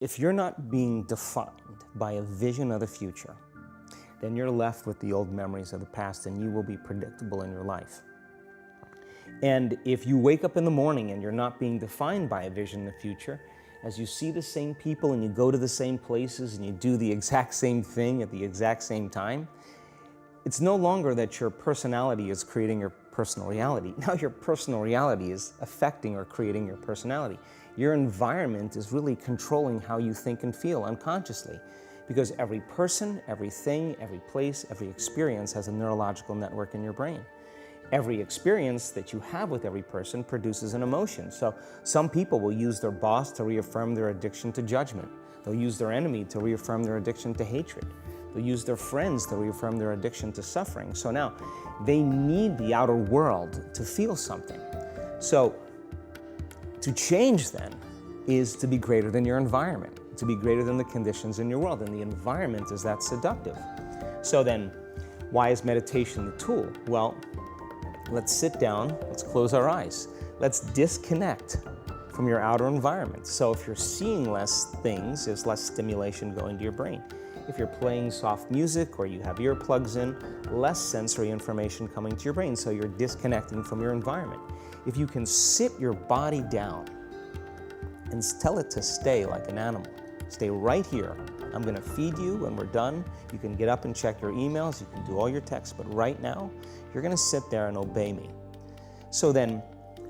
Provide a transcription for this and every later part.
If you're not being defined by a vision of the future, then you're left with the old memories of the past and you will be predictable in your life. And if you wake up in the morning and you're not being defined by a vision in the future, as you see the same people and you go to the same places and you do the exact same thing at the exact same time, it's no longer that your personality is creating your personal reality. Now your personal reality is affecting or creating your personality. Your environment is really controlling how you think and feel unconsciously, because every person, everything, every place, every experience has a neurological network in your brain. Every experience that you have with every person produces an emotion. So some people will use their boss to reaffirm their addiction to judgment. They'll use their enemy to reaffirm their addiction to hatred. They'll use their friends to reaffirm their addiction to suffering. So now they need the outer world to feel something. So to change then is to be greater than your environment, to be greater than the conditions in your world, and the environment is that seductive. So then, why is meditation the tool? Well, let's sit down, let's close our eyes. Let's disconnect from your outer environment. So if you're seeing less things, there's less stimulation going to your brain. If you're playing soft music or you have earplugs in, less sensory information coming to your brain, so you're disconnecting from your environment. If you can sit your body down and tell it to stay like an animal, stay right here. I'm gonna feed you when we're done. You can get up and check your emails, you can do all your texts, but right now, you're gonna sit there and obey me. So then,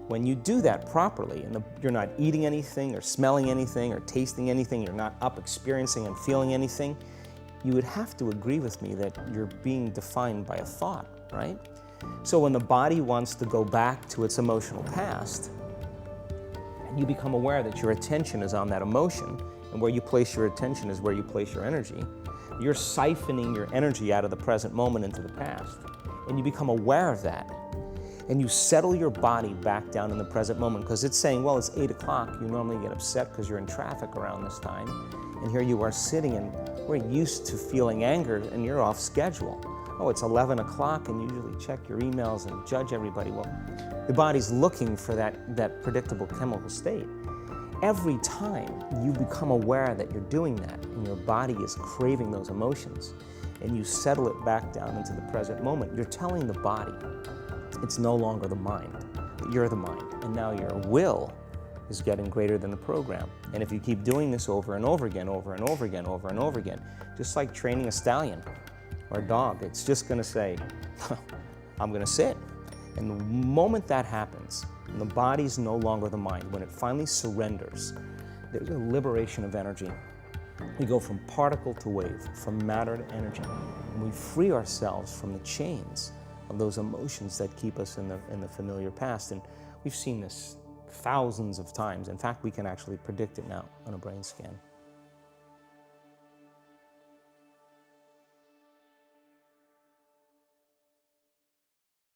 when you do that properly, and you're not eating anything or smelling anything or tasting anything, you're not up experiencing and feeling anything, you would have to agree with me that you're being defined by a thought, right? So when the body wants to go back to its emotional past, and you become aware that your attention is on that emotion, and where you place your attention is where you place your energy, you're siphoning your energy out of the present moment into the past, and you become aware of that. And you settle your body back down in the present moment, because it's saying, well, it's 8 o'clock. You normally get upset because you're in traffic around this time. And here you are sitting, and we're used to feeling anger, and you're off schedule. Oh, it's 11 o'clock, and you usually check your emails and judge everybody. Well, the body's looking for that predictable chemical state. Every time you become aware that you're doing that, and your body is craving those emotions, and you settle it back down into the present moment, you're telling the body, it's no longer the mind, you're the mind, and now your will is getting greater than the program. And if you keep doing this over and over again, over and over again, over and over again, just like training a stallion or a dog, it's just gonna say, I'm gonna sit. And the moment that happens, and the body's no longer the mind, when it finally surrenders, there's a liberation of energy. We go from particle to wave, from matter to energy, and we free ourselves from the chains of those emotions that keep us in the familiar past. And we've seen this thousands of times. In fact, we can actually predict it now on a brain scan.